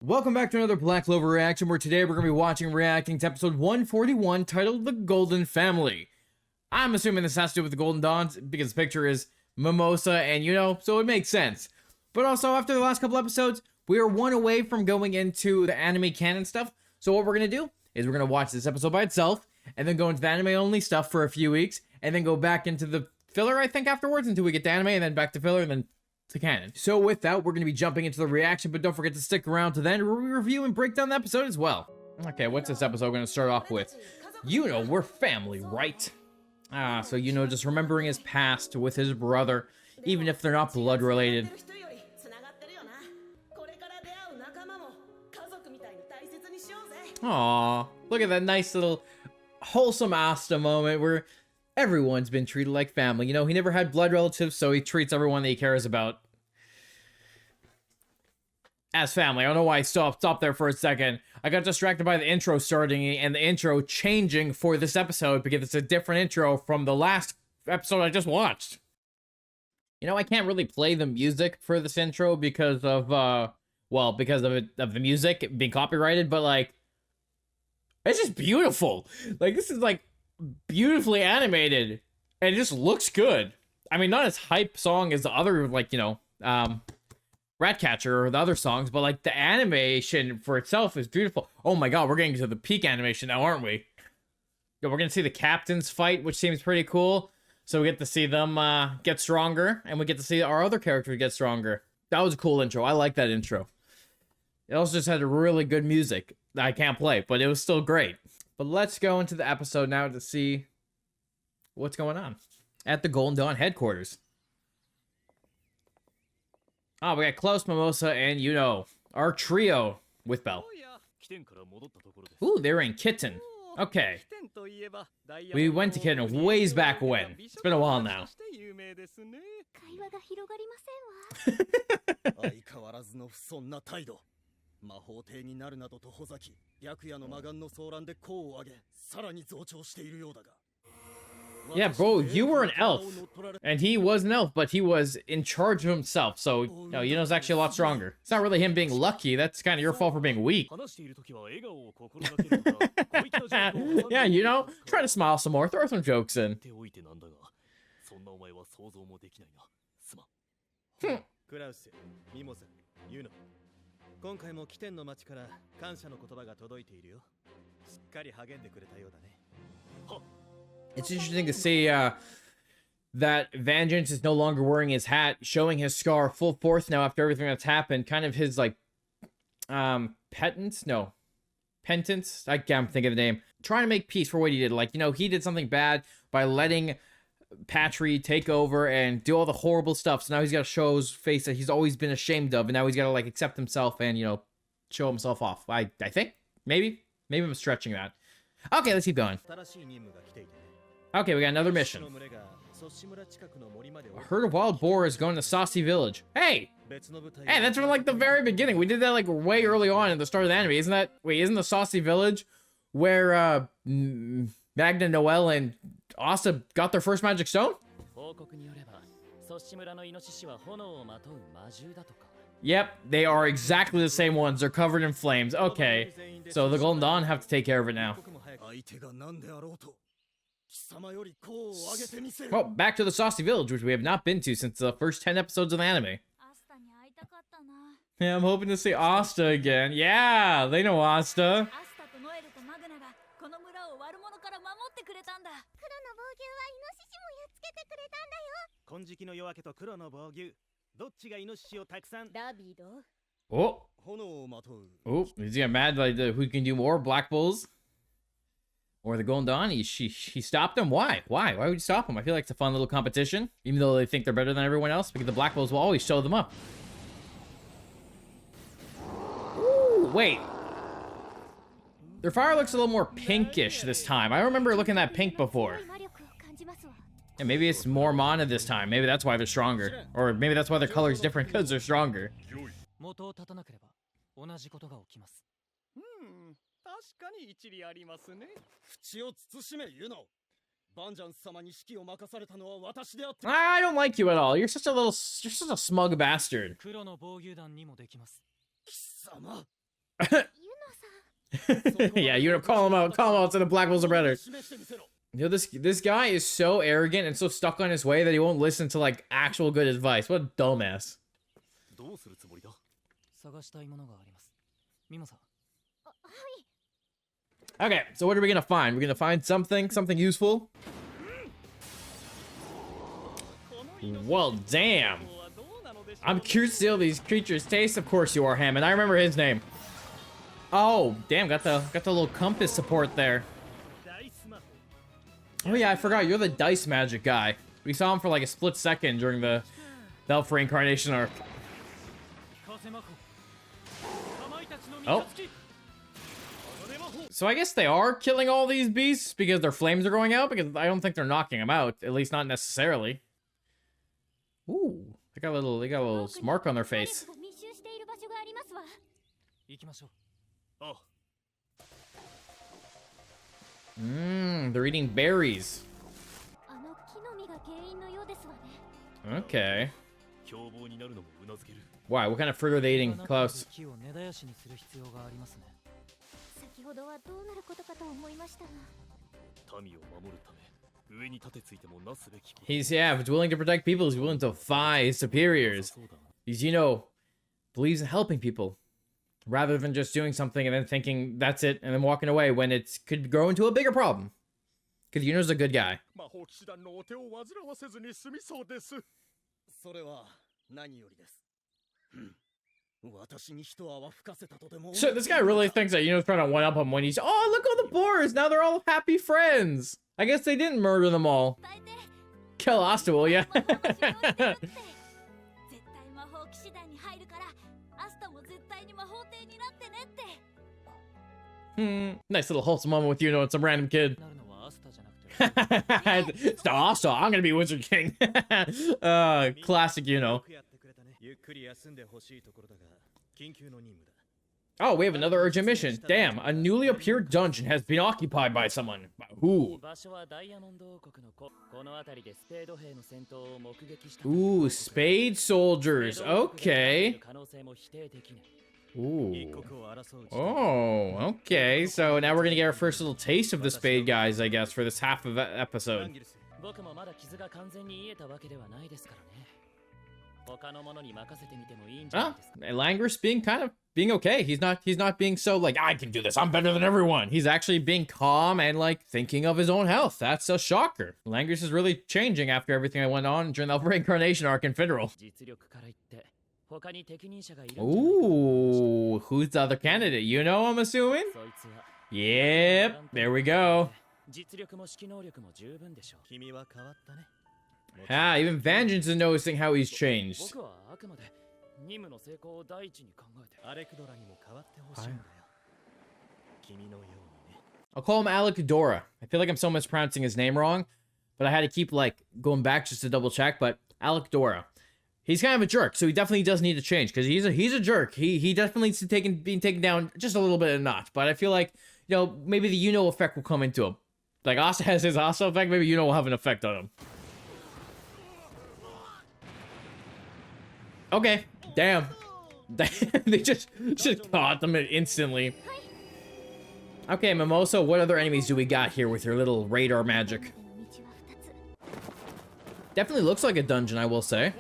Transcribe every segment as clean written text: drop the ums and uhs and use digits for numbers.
Welcome back to another Black Clover reaction, where today we're going to be reacting to episode 141, titled The Golden Family. I'm assuming this has to do with the Golden Dawns, because the picture is Mimosa and Yuno, so it makes sense. But also, after the last couple episodes, we are one away from going into the anime canon stuff, so what we're going to do is we're going to watch this episode by itself, and then go into the anime-only stuff for a few weeks, and then go back into the filler, I think, afterwards, until we get to anime, and then back to filler, and then to canon. So with that, we're going to be jumping into the reaction, but don't forget to stick around to then, where we review and break down the episode as well. Okay, what's this episode going to start off with? Yuno, we're family, right? So Yuno just remembering his past with his brother, even if they're not blood related. Aww, look at that nice little wholesome Asta moment where everyone's been treated like family. You know, he never had blood relatives, so he treats everyone that he cares about as family. I don't know why I stopped there for a second. I got distracted by the intro starting and the intro changing for this episode because it's a different intro from the last episode I just watched. You know, I can't really play the music for this intro because of, well, because of the music being copyrighted, but, like, it's just beautiful. Like, this is, like, beautifully animated, and it just looks good. I mean, not as hype song as the other, like, you know, Ratcatcher or the other songs, but, like, the animation for itself is beautiful. Oh my god, we're getting to the peak animation now, aren't we? We're gonna see the captains fight, which seems pretty cool. So we get to see them get stronger, and we get to see our other characters get stronger. That was a cool intro. I like that intro. It also just had really good music that I can't play, but it was still great. But let's go into the episode now to see what's going on at the Golden Dawn headquarters. Oh, we got Close, Mimosa, and Yuno. Our trio with Belle. Ooh, they're in Kitten. Okay. We went to Kitten ways back when. It's been a while now. Yeah, bro, you were an elf. And he was an elf, but he was in charge of himself. So, you know, Yuno's actually a lot stronger. It's not really him being lucky. That's kind of your fault for being weak. Yeah, you know, try to smile some more. Throw some jokes in. It's interesting to see that Vengeance is no longer wearing his hat, showing his scar full force now after everything that's happened. Kind of his, like, penance? No. Penance? I can't think of the name. Trying to make peace for what he did. Like, you know, he did something bad by letting Patry take over and do all the horrible stuff. So now he's got to show his face that he's always been ashamed of. And now he's got to, like, accept himself and, you know, show himself off. I think? Maybe? Maybe I'm stretching that. Okay, let's keep going. Okay, we got another mission. A herd of wild boar is going to Saucy Village. Hey! Hey, that's from, like, the very beginning. We did that, like, way early on in the start of the anime. Isn't that... Wait, isn't the Saucy Village where, Magna, Noelle, and Asta got their first magic stone? Yep, they are exactly the same ones. They're covered in flames. Okay, so the Golden Dawn have to take care of it now. Well, back to the Saucy Village, which we have not been to since the first 10 episodes of the anime. Yeah, I'm hoping to see Asta again. Yeah, they know Asta. Oh, is he mad like who can do more, Black Bulls or the Golden Dawn? He stopped him. Why would you stop him? I feel like it's a fun little competition, even though they think they're better than everyone else, because the Black Bulls will always show them up. Ooh, wait, their fire looks a little more pinkish this time. I remember looking at pink before. And maybe it's more mana this time. Maybe that's why they're stronger. Or maybe that's why their color is different, because they're stronger. I don't like you at all. You're such a smug bastard. Yeah, you know, call him out. Call him out to the Black Wolves are better. You know, this guy is so arrogant and so stuck on his way that he won't listen to like actual good advice. What a dumbass. Okay, so what are we gonna find? We're gonna find something useful. Well, damn. I'm curious to see how these creatures taste. Of course you are, Hammond. I remember his name. Oh, damn, got the little compass support there. Oh yeah, I forgot, you're the dice magic guy. We saw him for like a split second during the Elf Reincarnation arc. Oh. So I guess they are killing all these beasts because their flames are going out, because I don't think they're knocking them out, at least not necessarily. Ooh, they got a little mark on their face. They're eating berries. Okay. Why? What kind of fruit are they eating, Klaus? He's willing to protect people. He's willing to defy his superiors. He's, you know, believes in helping people, rather than just doing something and then thinking that's it and then walking away when it could grow into a bigger problem. Because Yuno's a good guy. So this guy really thinks that Yuno's trying to one-up him when he's, oh, look all the boars! Now they're all happy friends! I guess they didn't murder them all. Kill Asta, will ya? Nice little wholesome moment with Yuno and some random kid. It's the Asta, I'm gonna be Wizard King. Classic Yuno. Oh, we have another urgent mission. Damn, a newly appeared dungeon has been occupied by someone. Who? Ooh, spade soldiers. Okay. Ooh. Oh, okay. So now we're gonna get our first little taste of the spade guys, I guess, for this half of the episode. Oh, Langris being okay. He's not being so like, I can do this, I'm better than everyone. He's actually being calm and like thinking of his own health. That's a shocker. Langris is really changing after everything that went on during the Reincarnation arc in Federal. Ooh, who's the other candidate? You know, I'm assuming? Yep, there we go. Ah, even Vengeance is noticing how he's changed. I'll call him Alec-Dora. I feel like I'm so mispronouncing his name wrong, but I had to keep like going back just to double check. But Alec-Dora, he's kind of a jerk, so he definitely does need to change because he's a jerk. He definitely needs to being taken down just a little bit of notch. But I feel like, you know, maybe the Yuno effect will come into him. Like Asta has his Asta effect, maybe Yuno will have an effect on him. Okay, damn. They just caught them instantly. Okay, Mimosa, what other enemies do we got here with your little radar magic? Definitely looks like a dungeon, I will say.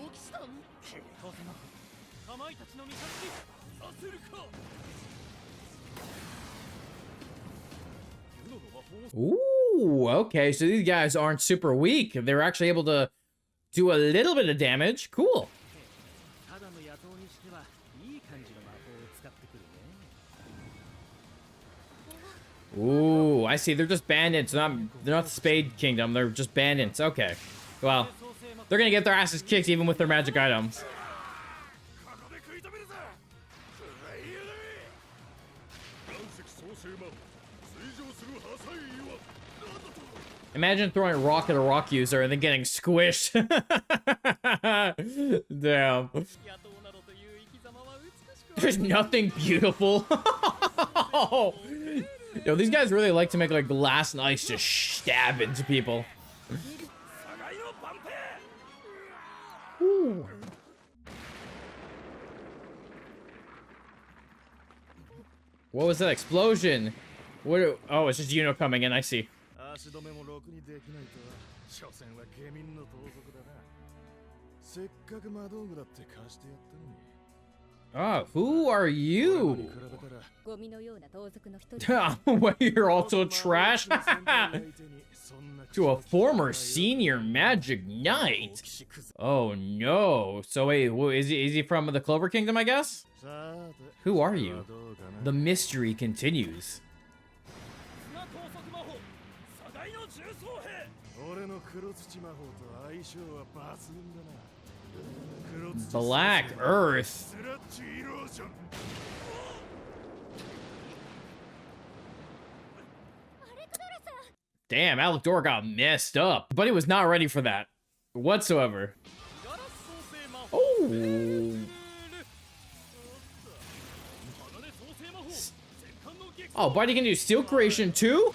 Ooh, okay, so these guys aren't super weak. They're actually able to do a little bit of damage. Cool. Ooh, I see. They're just bandits. They're not the Spade Kingdom. They're just bandits. Okay. Well, they're gonna get their asses kicked even with their magic items. Imagine throwing a rock at a rock user and then getting squished. Damn. There's nothing beautiful. Yo, these guys really like to make like glass and ice just stab into people. Ooh. What was that explosion? What? Oh, it's just Yuno coming in. I see. Oh, who are you? Well, you're also trash. To a former senior magic knight. Oh no. So wait, is he from the Clover Kingdom, I guess? Who are you? The mystery continues. Black Earth. Damn, Alec got messed up. But he was not ready for that whatsoever. Oh. Oh, Buddy can do steel creation too?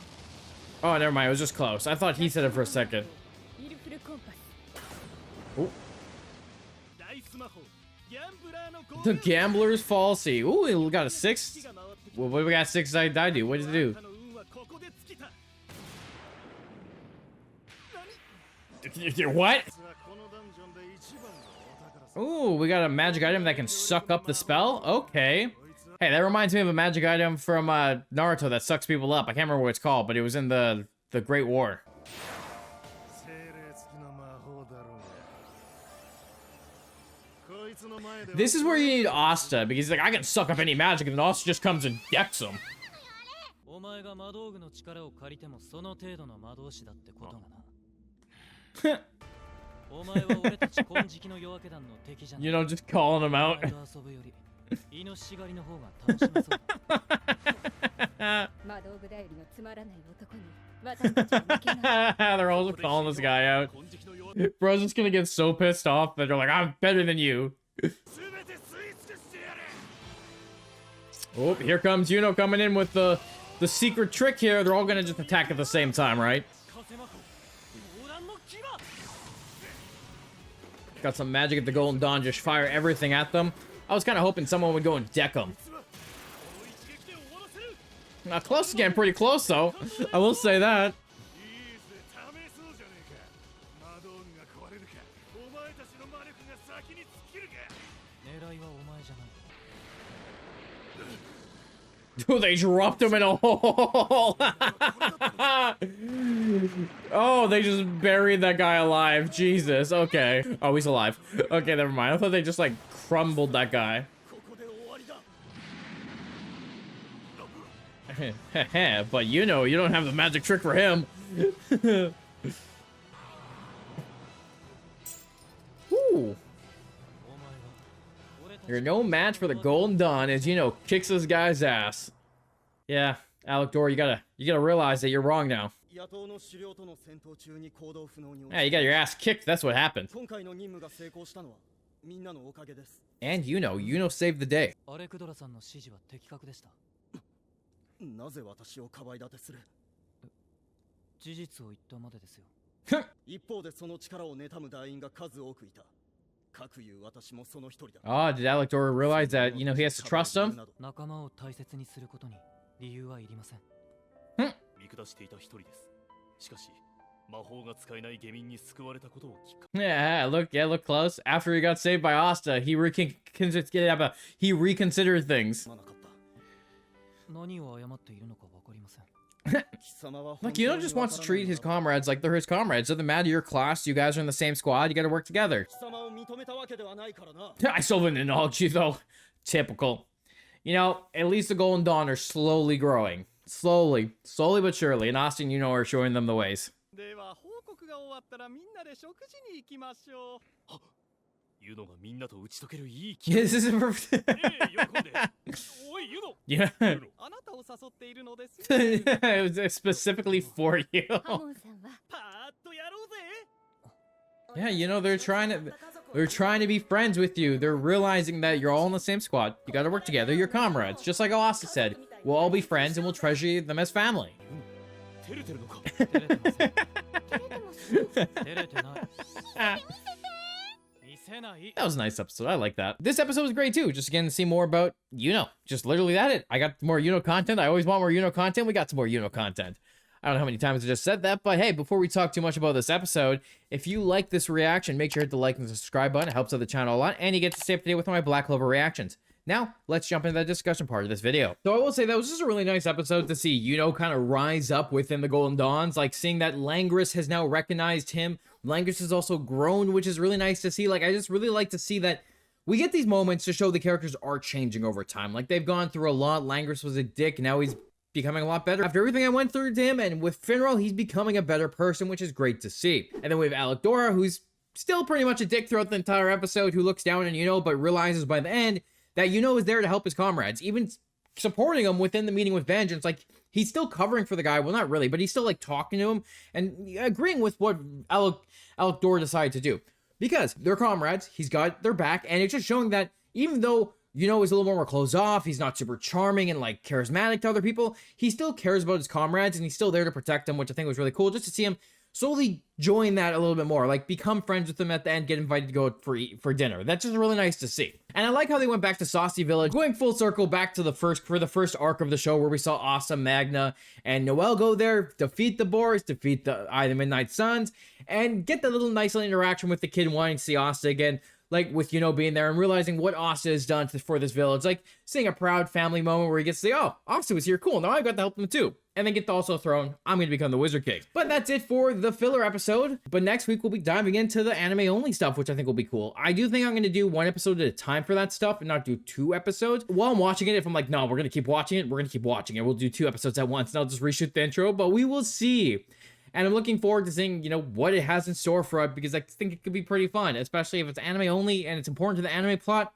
Oh, never mind. It was just close. I thought he said it for a second. Oh. The Gambler's Falsy. Ooh, we got a 6. Well, what do we got 6-sided die do? What did it do? What? Ooh, we got a magic item that can suck up the spell? Okay. Hey, that reminds me of a magic item from Naruto that sucks people up. I can't remember what it's called, but it was in the Great War. This is where you need Asta, because he's like, I can suck up any magic, and then Asta just comes and decks him. You know, just calling him out. They're all just calling this guy out. Bro's just gonna get so pissed off that they're like, I'm better than you. Oh, here comes Yuno coming in with the secret trick here. They're all gonna just attack at the same time, right? Got some magic at the Golden Dawn, just fire everything at them. I was kind of hoping someone would go and deck them. Not close again, pretty close though. I will say that. Dude, they dropped him in a hole. Oh, they just buried that guy alive. Jesus. Okay. Oh, he's alive. Okay, never mind. I thought they just like crumbled that guy. But you know, you don't have the magic trick for him. Ooh. You're no match for the Golden Dawn as Yuno kicks this guy's ass. Yeah, Alec, you gotta realize that you're wrong now. Yeah, you got your ass kicked. That's what happened. And Yuno saved the day. Oh, did Alec realize that, he has to trust him? Yeah, look close. After he got saved by Asta, he reconsidered things. Look, Yuno just wants to treat his comrades like they're his comrades. Doesn't matter your class, you guys are in the same squad, you gotta work together. I still didn't acknowledge you though. Typical. At least the Golden Dawn are slowly growing. Slowly but surely, and Asta and Yuno are showing them the ways. This is perfect. Yeah. It was specifically for you. Yeah, they're trying to be friends with you. They're realizing that you're all in the same squad. You gotta work together. You're comrades. Just like Asta said, we'll all be friends and we'll treasure them as family. That was a nice episode. I like that. This episode was great too. Just again to see more about Yuno. Just literally it. I got more Yuno content. I always want more Yuno content. We got some more Yuno content. I don't know how many times I just said that, but hey, before we talk too much about this episode, if you like this reaction, make sure to hit the like and subscribe button. It helps out the channel a lot, and you get to stay up to date with my Black Clover reactions. Now, let's jump into the discussion part of this video. So I will say that was just a really nice episode to see Yuno kind of rise up within the Golden Dawns, like seeing that Langris has now recognized him. Langris has also grown, which is really nice to see. Like, I just really like to see that we get these moments to show the characters are changing over time. Like, they've gone through a lot. Langris was a dick, now he's becoming a lot better. After everything I went through to him, and with Finral, he's becoming a better person, which is great to see. And then we have Alec Dora, who's still pretty much a dick throughout the entire episode, who looks down on Yuno, but realizes by the end that Yuno is there to help his comrades, even supporting him within the meeting with Vengeance. Like, he's still covering for the guy. Well, not really, but he's still, like, talking to him and agreeing with what Alec Dora decided to do. Because they're comrades, he's got their back, and it's just showing that even though Yuno is a little more closed off, he's not super charming and, like, charismatic to other people, he still cares about his comrades, and he's still there to protect them, which I think was really cool, just to see him slowly join that a little bit more, like become friends with them at the end, get invited to go for dinner. That's just really nice to see. And I like how they went back to Saucy Village, going full circle back to the first arc of the show, where we saw Asa, Magna, and Noelle go there, defeat the Boars, defeat the Midnight Suns, and get the little nice little interaction with the kid wanting to see Asa again, like with Yuno being there and realizing what Asa has done for this village, like seeing a proud family moment where he gets to say, oh, Asa was here, cool, now I got to help them too. And then get also thrown, I'm going to become the Wizard King. But that's it for the filler episode. But next week, we'll be diving into the anime-only stuff, which I think will be cool. I do think I'm going to do one episode at a time for that stuff and not do 2 episodes. While I'm watching it, if I'm like, no, we're going to keep watching it, we're going to keep watching it. We'll do 2 episodes at once, and I'll just reshoot the intro, but we will see. And I'm looking forward to seeing, you know, what it has in store for it, because I think it could be pretty fun, especially if it's anime-only and it's important to the anime plot.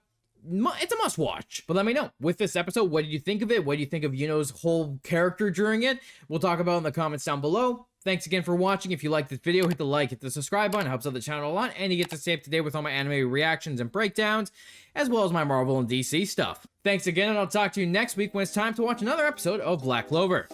It's a must watch. But let me know, with this episode, what did you think of it? What do you think of Yuno's whole character during it? We'll talk about it in the comments down below. Thanks again for watching. If you liked this video, hit the like, hit the subscribe button. It helps out the channel a lot, and you get to stay up to date with all my anime reactions and breakdowns, as well as my Marvel and DC stuff. Thanks again, and I'll talk to you next week when it's time to watch another episode of Black Clover.